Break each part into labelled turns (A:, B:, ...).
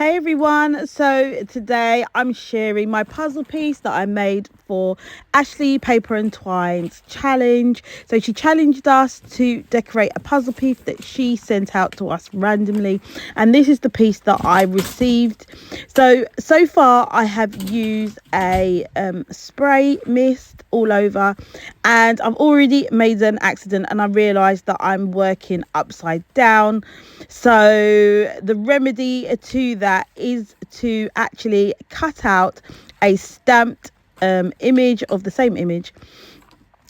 A: Hey everyone, so today I'm sharing my puzzle piece that I made for Ashley Paper and Twine's challenge. So she challenged us to decorate a puzzle piece that she sent out to us randomly, and this is the piece that I received. So far I have used a spray mist all over, and I've already made an accident and I realized that I'm working upside down. So the remedy to that is to actually cut out a stamped image of the same image,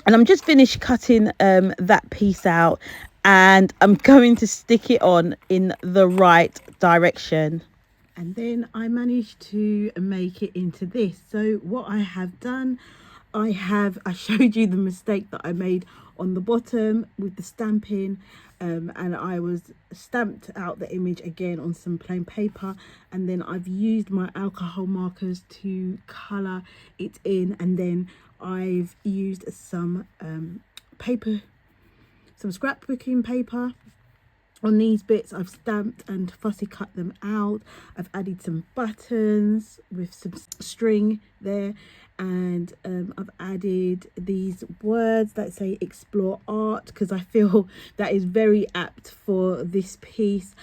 A: and I'm just finished cutting that piece out, and I'm going to stick it on in the right direction. And then I managed to make it into this. So what I have done, I showed you the mistake that I made on the bottom with the stamping, and I was stamped out the image again on some plain paper, and then I've used my alcohol markers to color it in, and then I've used some paper, some scrapbooking paper on these bits. I've stamped and fussy cut them out. I've added some buttons with some string there, and I've added these words that say explore art, because I feel that is very apt for this piece.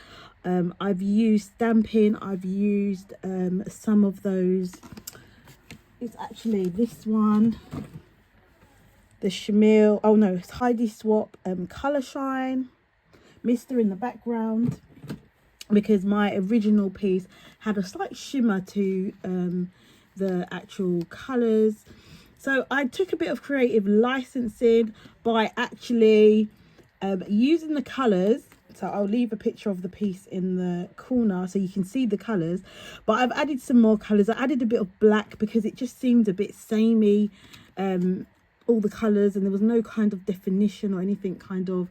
A: I've used stamping, I've used some of those, it's actually this one, the Shamil, oh no, it's Heidi Swap Colour Shine mister in the background, because my original piece had a slight shimmer to the actual colors. So I took a bit of creative licensing by actually using the colors. So I'll leave a picture of the piece in the corner so you can see the colors, but I've added some more colors. I added a bit of black because it just seemed a bit samey, all the colors, and there was no kind of definition or anything kind of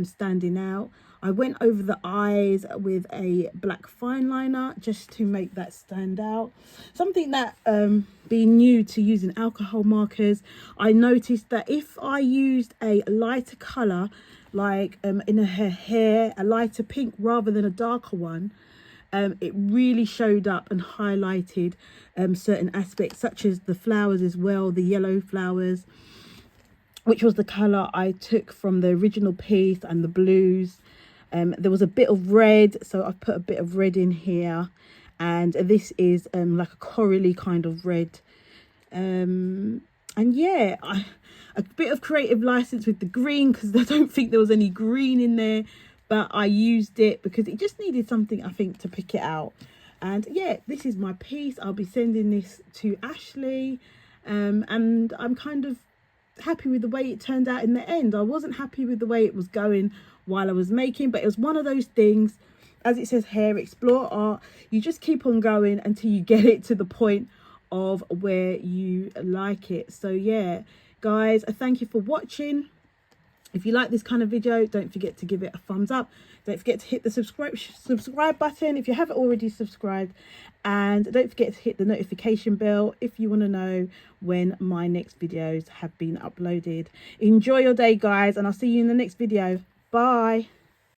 A: standing out. I went over the eyes with a black fine liner just to make that stand out. Something that being new to using alcohol markers, I noticed that if I used a lighter color, like in her hair, a lighter pink rather than a darker one, it really showed up and highlighted certain aspects, such as the flowers as well, the yellow flowers, which was the colour I took from the original piece, and the blues. There was a bit of red, so I've put a bit of red in here, and this is like a corally kind of red. And yeah, a bit of creative license with the green, because I don't think there was any green in there, but I used it because it just needed something, I think, to pick it out. And yeah, this is my piece. I'll be sending this to Ashley, and I'm kind of happy with the way it turned out in the end. I wasn't happy with the way it was going while I was making, but it was one of those things, as it says here, explore art. You just keep on going until you get it to the point of where you like it. So yeah, guys, I thank you for watching. If you like this kind of video, don't forget to give it a thumbs up. Don't forget to hit the subscribe button if you haven't already subscribed. And don't forget to hit the notification bell if you want to know when my next videos have been uploaded. Enjoy your day, guys, and I'll see you in the next video. Bye.